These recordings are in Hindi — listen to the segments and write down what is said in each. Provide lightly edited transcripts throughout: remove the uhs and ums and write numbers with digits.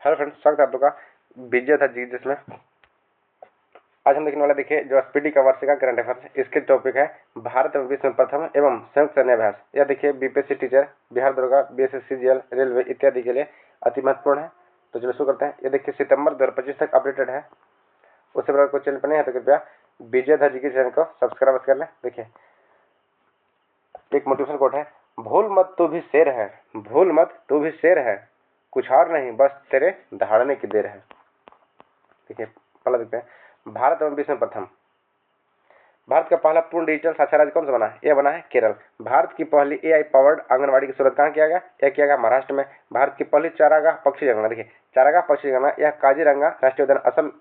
हेलो फ्रेंड्स, स्वागत है आप लोग का विजय था जी। जिसमें आज हम देखने वाले देखिए जो एसपीटी का वार्षिक करंट अफेयर्स, इसके टॉपिक है भारत में विश्व में प्रथम एवं संयुक्त सैन्य अभ्यास। यह देखिए बीपीएससी टीचर, बिहार दरोगा, बीएसएससी जीएल, रेलवे इत्यादि के लिए अति महत्वपूर्ण है। तो चलो शुरू करते हैं। ये देखिए सितंबर 2025 तक अपडेटेड है। उससे बड़ा कोई चैनल पर नहीं है तो कृपया विजय था जी के चैनल को सब्सक्राइब कर लें। देखिए एक मोटिवेशन कोट है, भूल मत तू भी शेर है, भूल मत तू भी शेर है, कुछ और नहीं बस तेरे दहाड़ने की देर है। देखिए पहला देखते हैं, भारत एवं विश्व में प्रथम। भारत का पहला पूर्ण डिजिटल साक्षर राज्य कौन सा बना है? यह बना है केरल। भारत की पहली एआई पावर्ड आंगनबाड़ी की शुरुआत कहाँ किया गया? यह किया गया महाराष्ट्र में। भारत की पहली चारागाह पक्षी जनगणना, देखिए चारागाह पक्षी जनगणना, यह काजीरंगा राष्ट्रीय उद्यान असम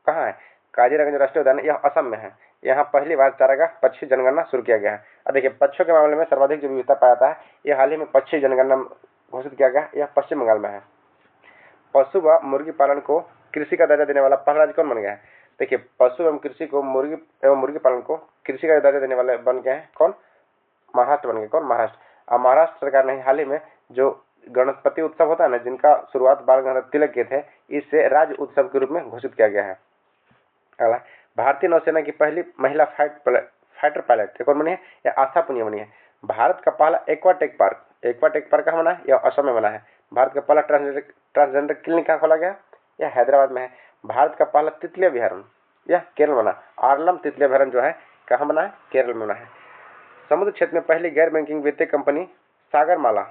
कहाँ है? काजीरंगा जो राष्ट्रीय उद्यान यह असम में है। यहाँ पहली बार चारागाह पक्षी जनगणना शुरू किया गया है। अब देखिए पक्षियों के मामले में सर्वाधिक जो विविधता पाया जाता है, यह हाल ही में पक्षी जनगणना घोषित किया गया, यह पश्चिम बंगाल में है। पशु व मुर्गी पालन को कृषि का दर्जा देने वाला पहला राज्य कौन बन गया है? देखिए पशु एवं कृषि को मुर्गी एवं मुर्गी पालन को कृषि का दर्जा देने वाले बन गए हैं कौन? महाराष्ट्र बन गए। कौन? महाराष्ट्र। अब महाराष्ट्र सरकार ने हाल ही में जो गणपति उत्सव होता है ना, जिनका शुरुआत बाल गंगाधर तिलक के थे, इसे राज्य उत्सव के रूप में घोषित किया गया है। अगला, भारतीय नौसेना की पहली महिला फाइटर पायलट कौन बनी है? यह आस्था पुनिया बनी है। भारत का पहला एक्वाटेक पार्क कहाँ बना है? यह असम में बना है। भारत का पहला ट्रांसजेंडर क्लिनिक कहाँ खोला गया? यह हैदराबाद में है। भारत का पहला तितली अभ्यारण्य यह केरल बना। आरलम तितली अभ्यारण्य जो है कहाँ बना है? केरल में बना है। समुद्र क्षेत्र में पहली गैर बैंकिंग वित्तीय कंपनी सागरमाला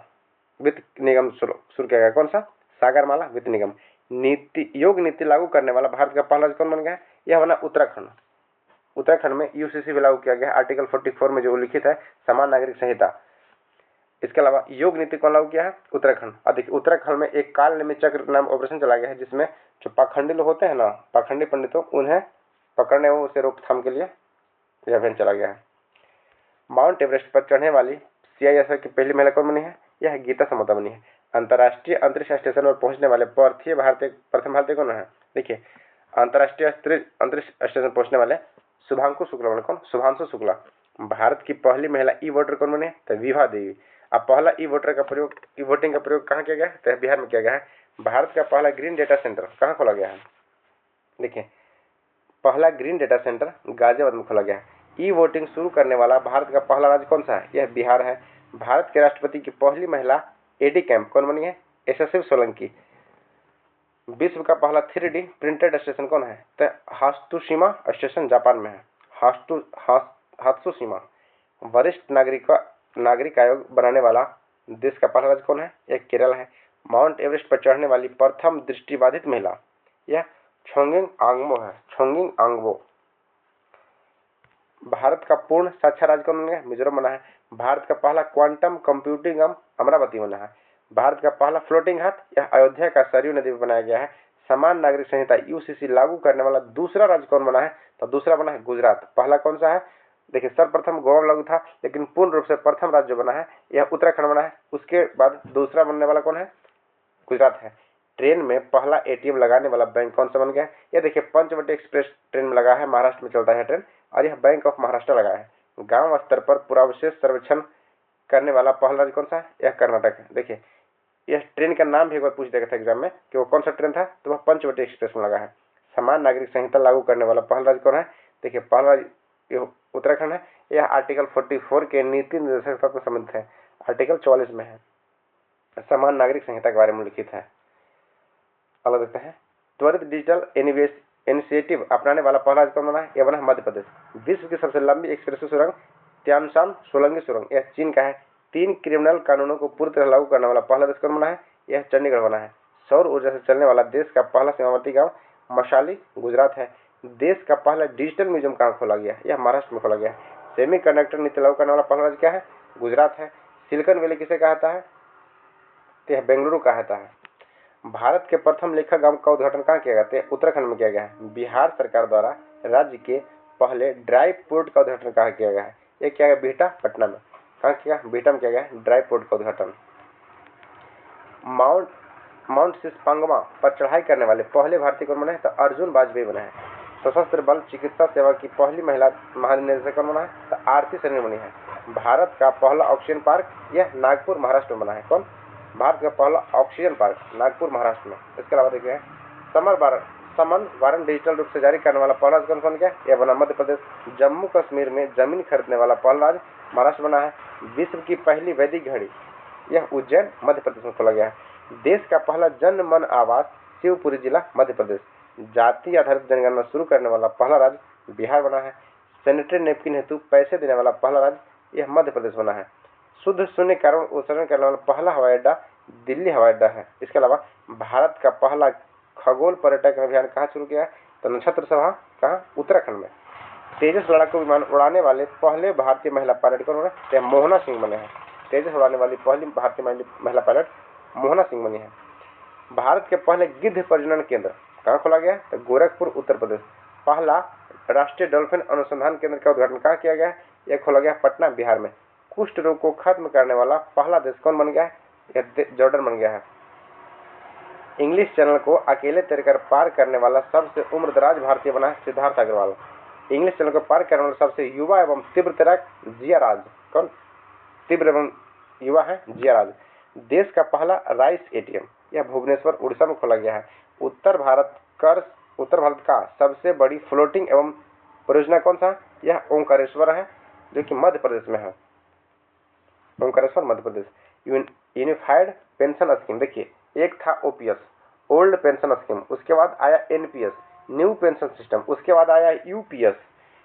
वित्त निगम शुरू किया गया। कौन सा? सागरमाला वित्त निगम। योग नीति लागू करने वाला भारत का पहला कौन बन गया? यह बना उत्तराखंड। उत्तराखंड में यूसीसी भी लागू किया गया। आर्टिकल 44 में जो उल्लिखित है समान नागरिक संहिता। इसके अलावा योग नीति कौन लागू किया है? उत्तराखंड। अधिक उत्तराखंड में एक काल निमित चक्र नाम ऑपरेशन चला गया है, जिसमें जो पाखंडी लोग होते हैं ना, पाखंडी पंडितों, उन्हें पकड़ने एवं उसे रोकथाम के लिए यह अभियान चला गया है। माउंट एवरेस्ट पर चढ़ने वाली सीआईएसएफ की पहली महिला कौन बनी है? यह गीता समोता बनी है। अंतर्राष्ट्रीय अंतरिक्ष स्टेशन पर पहुंचने वाले प्रथम भारतीय कौन है? देखिए अंतर्राष्ट्रीय अंतरिक्ष स्टेशन पहुंचने वाले शुभांशु शुक्ला बने। कौन? शुभांशु शुक्ला। भारत की पहली महिला ई वोटर कौन बनी है? तो विभा देवी। अब पहला ई वोटिंग का प्रयोग कहाँ किया गया है? तो बिहार में किया गया है। भारत का पहला ग्रीन डेटा सेंटर कहाँ खोला गया है? देखिए पहला ग्रीन डेटा सेंटर गाजियाबाद में खोला गया है। ई वोटिंग शुरू करने वाला भारत का पहला राज्य कौन सा है? यह बिहार है। भारत के राष्ट्रपति की पहली महिला एडी कैंप कौन बनी है? यशस्वी सोलंकी। विश्व का पहला 3D प्रिंटेड स्टेशन कौन है? तो हात्सुशिमा स्टेशन जापान में है। हात्सुशिमा। वरिष्ठ नागरिक आयोग बनाने वाला देश का पहला राज्य कौन है? यह केरल है। माउंट एवरेस्ट पर चढ़ने वाली प्रथम दृष्टिबाधित महिला यह छोंगिंग आंग्बो है। छोंगिंग आंग्बो। भारत का पूर्ण साक्षर राज्य कौन बना है? मिजोरम बना है। भारत का पहला क्वांटम कंप्यूटिंग अमरावती बना है। भारत का पहला फ्लोटिंग हाथ यह अयोध्या का सरयू नदी में बनाया गया है। समान नागरिक संहिता यूसीसी लागू करने वाला दूसरा राज्य कौन बना है? तो दूसरा बना है गुजरात। पहला कौन सा है? देखिए सर्वप्रथम गोवा में लागू था, लेकिन पूर्ण रूप से प्रथम राज्य जो बना है यह उत्तराखंड बना है। उसके बाद दूसरा बनने वाला कौन है? गुजरात है। ट्रेन में पहला एटीएम लगाने वाला बैंक कौन सा बन गया? यह देखिए पंचवटी एक्सप्रेस ट्रेन में लगा है, महाराष्ट्र में चलता है ट्रेन, और यह बैंक ऑफ महाराष्ट्र लगा है। गांव स्तर पर पुरावशेष सर्वेक्षण करने वाला पहला राज्य कौन सा है? यह कर्नाटक है। देखिए यह ट्रेन का नाम भी एक बार पूछ देगा था एग्जाम में कि वो कौन सा ट्रेन था, तो वह पंचवटी एक्सप्रेस में लगा है। समान नागरिक संहिता लागू करने वाला पहला राज्य कौन है? देखिए पहला राज्य उत्तराखंड है। यह आर्टिकल 44 के नीति निर्देशक में संबंधित है। आर्टिकल 44 में है, समान नागरिक संहिता के बारे में लिखित है। अलग देखते हैं, त्वरित डिजिटल इनिशिएटिव अपनाने वाला पहला राज्य कौन बना है? यह बना है मध्य प्रदेश। विश्व की सबसे लंबी एक्सप्रेस सुरंग त्यानशान सोलंगी सुरंग यह चीन का है। 3 क्रिमिनल कानूनों को पूरी तरह लागू करने वाला पहला देश कौन बना है? यह चंडीगढ़ बना है। सौर ऊर्जा से चलने वाला देश का पहला सीमावर्ती गांव मशाली गुजरात है। देश का पहला डिजिटल म्यूजियम कहाँ खोला गया? यह महाराष्ट्र में खोला गया है। सेमी कंडक्टर नीति लागू करने वाला पहला राज्य क्या है? गुजरात है। सिलिकॉन वैली किसे कहता है? यह बेंगलुरु कहता है। भारत के प्रथम लेखा गांव का उद्घाटन कहाँ किया गया? उत्तराखंड में किया गया है। बिहार सरकार द्वारा राज्य के पहले ड्राई पोर्ट का उद्घाटन कहाँ किया गया है? यह किया गया बिहटा पटना में। कहाँ किया? बिहटा में किया गया ड्राई पोर्ट का उद्घाटन। माउंट सिस्पांगमा पर चढ़ाई करने वाले पहले भारतीय कौन बने हैं? तो अर्जुन वाजपेयी बने हैं। सशस्त्र बल चिकित्सा सेवा की पहली महिला महानिदेशक कौन बना है? तो आरती सरीन बनी है। भारत का पहला ऑक्सीजन पार्क यह नागपुर महाराष्ट्र में बना है। कौन? भारत का पहला ऑक्सीजन पार्क नागपुर महाराष्ट्र में। इसके अलावा देखिए समन वारंट डिजिटल रूप से जारी करने वाला पहला राज्य कौन गया, यह बना मध्य प्रदेश। जम्मू कश्मीर में जमीन खरीदने वाला पहला राज्य महाराष्ट्र बना है। विश्व की पहली वैदिक घड़ी यह उज्जैन मध्य प्रदेश में खोला गया है। देश का पहला जन मन आवास शिवपुरी जिला मध्य प्रदेश। जाति आधारित जनगणना शुरू करने वाला पहला राज्य बिहार बना है। सैनिटरी नैपकिन हेतु पैसे देने वाला पहला राज्य यह मध्य प्रदेश बना है। शुद्ध शून्य कार्बन उत्सर्जन करने वाला पहला हवाई अड्डा दिल्ली हवाई अड्डा है। इसके अलावा भारत का पहला खगोल पर्यटक अभियान कहाँ शुरू किया है, तो नक्षत्र सभा कहाँ, उत्तराखंड में। तेजस लड़ाकू विमान उड़ाने वाले पहले भारतीय महिला पायलट कौन है, मोहना सिंह बने हैं। तेजस उड़ाने वाली पहली भारतीय महिला पायलट मोहना सिंह बनी है। भारत के पहले गिद्ध प्रजनन केंद्र कहाँ खोला गया, तो गोरखपुर उत्तर प्रदेश। पहला राष्ट्रीय डॉल्फिन अनुसंधान केंद्र का उद्घाटन कहाँ किया गया, यह खोला गया पटना बिहार में। कुष्ठ रोग को खत्म करने वाला पहला देश कौन बन गया है, यह जॉर्डन बन गया है। इंग्लिश चैनल को अकेले तैरकर पार करने वाला सबसे उम्रदराज भारतीय बना है सिद्धार्थ अग्रवाल। इंग्लिश चैनल को पार करने वाला सबसे युवा एवं तीव्र तैराक जिया राज। कौन तीव्र एवं युवा है, जिया राज। देश का पहला राइस एटीएम यह भुवनेश्वर उड़ीसा में खोला गया है। उत्तर भारत का सबसे बड़ी फ्लोटिंग एवं परियोजना कौन सा, यह ओंकारेश्वर है जो कि मध्य प्रदेश में है। Omkareshwar Madhya Pradesh. Unified pension scheme, देखिए एक था ओपीएस ओल्ड पेंशन स्कीम, उसके बाद आया एनपीएस न्यू पेंशन सिस्टम, उसके बाद आया यूपीएस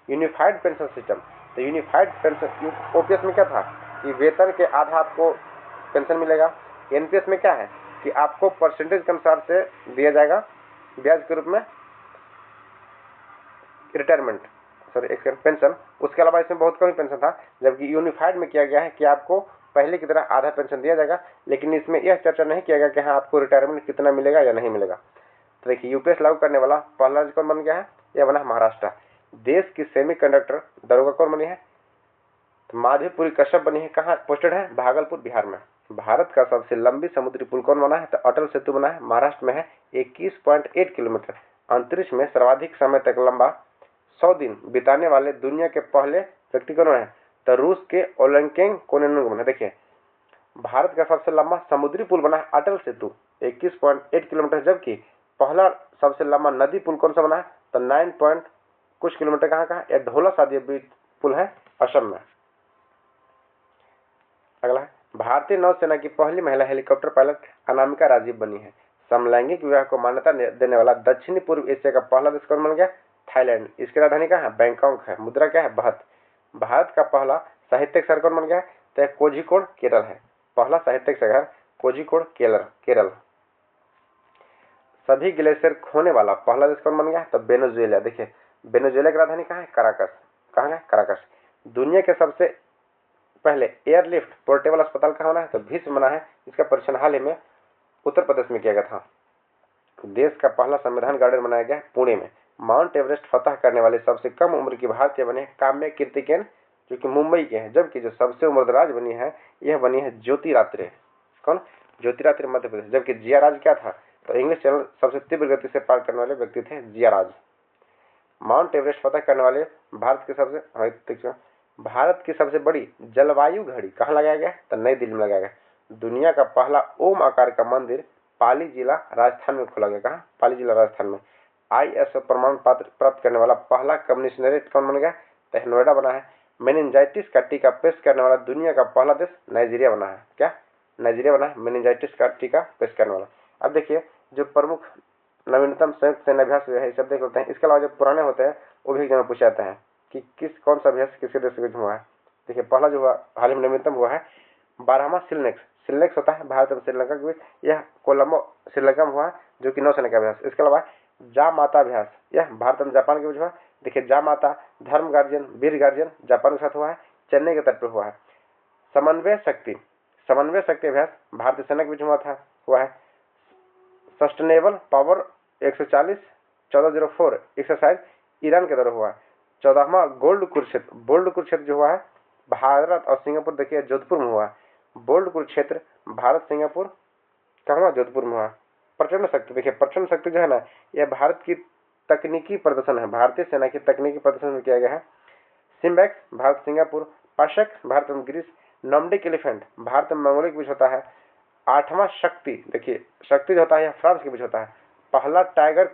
यूनिफाइड पेंशन सिस्टम। तो यूनिफाइड पेंशन ओपीएस में क्या था कि वेतन के आधा आपको पेंशन मिलेगा। एनपीएस में क्या है कि आपको परसेंटेज के अनुसार से दिया जाएगा ब्याज के रूप में रिटायरमेंट एक पेंशन। उसके अलावा इसमें बहुत कम पेंशन था, जबकि यूनिफाइड में किया गया है कि आपको पहले की तरह आधा पेंशन दिया जाएगा, लेकिन इसमें यह चर्चा नहीं किया गया कि हाँ आपको रिटायरमेंट कितना मिलेगा या नहीं मिलेगा। तो देखिए यूपीएस लागू करने वाला पहला राज्य कौन बन गया है, यह बना महाराष्ट्र। देश की सेमीकंडक्टर दरोगा कौन बनी है, तो माधवीपुरी कश्यप बनी है। कहाँ पोस्टेड है, भागलपुर बिहार में। भारत का सबसे लंबी समुद्री पुल कौन बना है, तो अटल सेतु बना है, महाराष्ट्र में है, 21.8 किलोमीटर। अंतरिक्ष में सर्वाधिक समय तक लंबा 100 दिन बिताने वाले दुनिया के पहले व्यक्ति कौन है, तो रूस के ओलेंकेन कोनेनोव बना। देखिए भारत का सबसे लंबा समुद्री पुल बना है अटल सेतु 21.8 किलोमीटर, जबकि पहला सबसे लंबा नदी पुल कौन सा बना है, तो 9 कुछ किलोमीटर। कहाँ का, यह ढोला सादिया पुल है असम में। अगला है भारतीय नौसेना की पहली महिला हेलीकॉप्टर पायलट अनामिका राजीव बनी है। समलैंगिक विवाह को मान्यता देने वाला दक्षिणी पूर्व एशिया का पहला देश कौन बन गया, थाईलैंड। इसकी राजधानी कहाँ है, बैंकॉक है। मुद्रा क्या है, बहत। भारत का पहला साहित्यिक शहर कौन बन गया, तो कोझिकोड केरल है। पहला साहित्यिक शहर कोझिकोड केरल। सभी ग्लेशियर खोने वाला पहला देश कौन बन गया, तो वेनेजुएला। देखिए वेनेजुएला की राजधानी कहाँ है, कराकस। कहाँ है, कराकस। दुनिया के सबसे पहले एयरलिफ्ट पोर्टेबल अस्पताल कहाँ बना है, तो भीष्म बना है। इसका परीक्षण हाल ही में उत्तर प्रदेश में किया गया था। देश का पहला संविधान गार्डन बनाया गया पुणे में। माउंट एवरेस्ट फतह करने वाले सबसे कम उम्र की भारतीय बने काम्या कीर्तिकेन, जो कि मुंबई के हैं, जबकि जो सबसे उम्रदराज बनी है यह बनी है ज्योति रात्रे। कौन, ज्योति रात्रे मध्य प्रदेश। जबकि जिया राज क्या था, तो इंग्लिश चैनल सबसे तीव्र गति से पार करने वाले व्यक्ति थे जिया राज। माउंट एवरेस्ट फतह करने वाले भारत की सबसे बड़ी जलवायु घड़ी कहाँ लगाया गया, तो नई दिल्ली में लगाया गया। दुनिया का पहला ओम आकार का मंदिर पाली जिला राजस्थान में खोला गया। कहाँ, पाली जिला राजस्थान में। ISO प्रमाण पत्र प्राप्त करने वाला पहला कम्युनिस्ट कौन बन गया, तो नोएडा बना है। मेनिंजाइटिस का टीका पेश करने वाला दुनिया का पहला देश नाइजीरिया बना है। क्या, नाइजीरिया बना है मेनिंजाइटिस का टीका पेश करने वाला। अब देखिए जो प्रमुख नवीनतम संयुक्त सेना अभ्यास हुए हैं, सब देख लेते हैं। इसके अलावा जो पुराने होते हैं वो भी एग्जाम में पूछे जाते हैं कि कौन सा अभ्यास किसके देश में हुआ है। देखिए पहला जो हुआ हाल ही में नवीनतम हुआ है 12वां सिलनेक्स होता है भारत और श्रीलंका के बीच, यह कोलंबो श्रीलंका में हुआ है, जो कि नौसेना का अभ्यास। इसके अलावा जा माता अभ्यास, यह भारत और जापान के बीच हुआ। देखिए जा माता धर्म गार्जियन वीर गार्जियन जापान के साथ हुआ है, चेन्नई के तट पर हुआ है। समन्वय शक्ति अभ्यास भारतीय सेना के बीच हुआ है। सस्टेनेबल पावर 140 1404 एक्सरसाइज ईरान के दौरान हुआ है। 14वां बोल्ड कुरुक्षेत्र जो हुआ है भारत और सिंगापुर, देखिए जोधपुर में हुआ है। बोल्ड कुरुक्षेत्र भारत सिंगापुर कहाँ हुआ, जोधपुर में हुआ। प्रचंड शक्ति, देखिए प्रचंड शक्ति जो है ना, यह भारत की तकनीकी प्रदर्शन है, भारतीय सेना की तकनीकी प्रदर्शन में किया गया है। सिम्बैक्स भारत सिंगापुर, पाशक भारत एवं ग्रीस, नॉर्डिक एलिफेंट भारत और मंगोलिया के बीच होता है। 8वां शक्ति, देखिए शक्ति जो होता है यह फ्रांस के बीच होता है। पहला टाइगर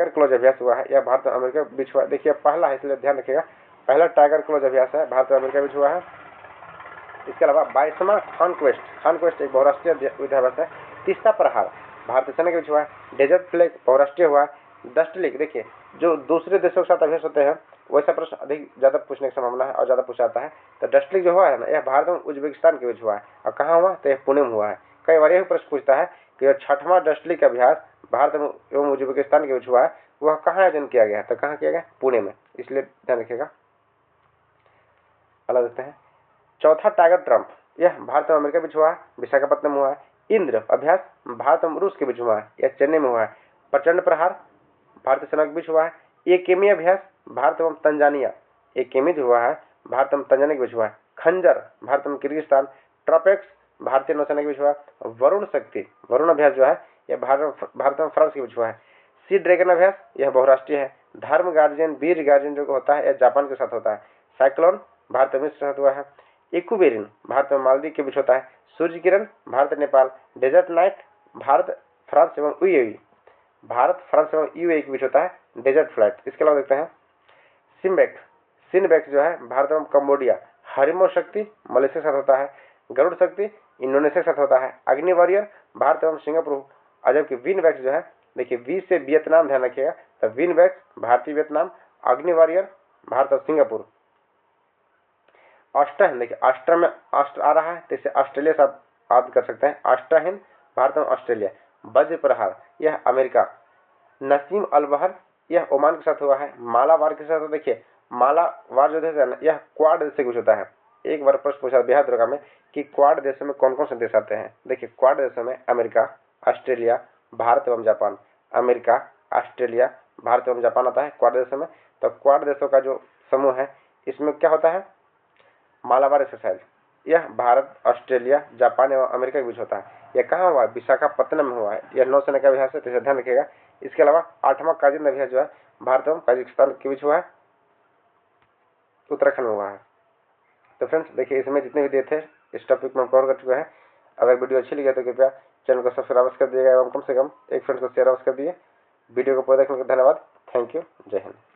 क्लो जो अभ्यास हुआ है यह भारत और अमेरिका के बीच हुआ है। देखिए पहला है इसलिए ध्यान रखिएगा, पहला टाइगर क्लो जो अभ्यास है भारत और अमेरिका के बीच हुआ है। इसके अलावा 22वां कॉन्क्वेस्ट एक बहुराष्ट्रीय युद्धाभ्यास है। तीसरा प्रहार भारतीय सेना के बीच हुआ है। डेजर्ट फ्लैग बहुराष्ट्रीय हुआ है। डस्ट लीग, देखिए जो दूसरे देशों के साथ अभ्यास होते हैं वैसा प्रश्न अधिक ज्यादा पूछने की संभावना है और ज्यादा पूछा जाता है। तो डस्ट लीग जो हुआ है ना यह भारत और उज्बेकिस्तान के बीच हुआ है। और कहाँ हुआ, तो यह पुणे में हुआ है। कई बार यह प्रश्न पूछता है कि 6वां डस्ट लीग का अभ्यास भारत एवं उज्बेकिस्तान के बीच हुआ है, वह कहाँ आयोजन किया गया है, तो कहाँ किया गया, पुणे में, इसलिए ध्यान रखिएगा। अगला देखते हैं चौथा टाइगर ट्रम्प, यह भारत और अमेरिका के बीच हुआ है, विशाखापत्तनम हुआ है। इंद्र अभ्यास भारत और रूस के बीच हुआ है, यह चेन्नई में हुआ है। प्रचंड प्रहार भारतीय सेना के बीच हुआ है। एकेमी अभ्यास भारत एवं तंजानिया, एकेमी जो हुआ है भारत एवं तंजानिया के बीच हुआ है। खंजर भारत एवं किर्गिस्तान। ट्रॉपेक्स भारतीय नौसेना के बीच हुआ है। वरुण अभ्यास जो है यह भारत एवं फ्रांस के बीच हुआ है। सी ड्रैगन अभ्यास यह बहुराष्ट्रीय है। धर्म गार्जियन वीर गार्जियन जो होता है यह जापान के साथ होता है। साइक्लोन भारत और मिस्र के साथ हुआ है। इक्वेरिन भारत और मालदीव के बीच होता है। सूर्य किरण भारत और Nepal. Desert knight Bharat France एवं यूएई के बीच होता है। Desert flight. इसके अलावा देखते हैं सिनबेक्स जो है भारत एवं कंबोडिया। हरिमो शक्ति मलेशिया के साथ होता है। गरुड़ शक्ति इंडोनेशिया के साथ होता है। अग्नि वॉरियर भारत एवं सिंगापुर। और जबकि विनबैक्स जो है, देखिए वी से वियतनाम ध्यान रखिएगा, तो विनबैक्स भारतीय वियतनाम। अग्नि वॉरियर भारत और सिंगापुर। ऑस्ट्राहिन, देखिए ऑस्ट्रा में ऑस्ट्र आ रहा है तो इसे ऑस्ट्रेलिया से आप याद कर सकते हैं। ऑस्ट्राहिन भारत और ऑस्ट्रेलिया। वज्र प्रहार यह अमेरिका। नसीम अल बहर यह ओमान के साथ हुआ है। मालाबार के साथ, देखिए मालाबार जो देश है ना यह क्वाड देश से कुछ होता है। एक बार प्रश्न पूछा बिहार दुर्गा में कि क्वाड देशों में कौन कौन से देश आते हैं। देखिए क्वाड देशों में अमेरिका, ऑस्ट्रेलिया, भारत एवं जापान। अमेरिका, ऑस्ट्रेलिया, भारत एवं जापान आता है क्वाड देशों में। तो क्वाड देशों का जो समूह है इसमें क्या होता है, मालाबार एक्सरसाइज, यह भारत, ऑस्ट्रेलिया, जापान एवं अमेरिका के बीच होता है। यह कहाँ हुआ है, विशाखापत्तनम में हुआ है। यह नौसेना का अभ्यास है, तो इसे ध्यान रखिएगा। इसके अलावा 8वां काजिन अभ्यास जो है भारत एवं ताजिकिस्तान के बीच हुआ है, उत्तराखंड में हुआ है। तो फ्रेंड्स देखिए इसमें जितने भी देते हैं इस टॉपिक में कवर कर चुके हैं। अगर वीडियो अच्छी लगी तो कृपया चैनल को सब्सक्राइब कर दिएगा एवं कम से कम एक फ्रेंड को शेयर अवश्य कर दिए। वीडियो को पूरा देखने का धन्यवाद। Thank you. जय हिंद।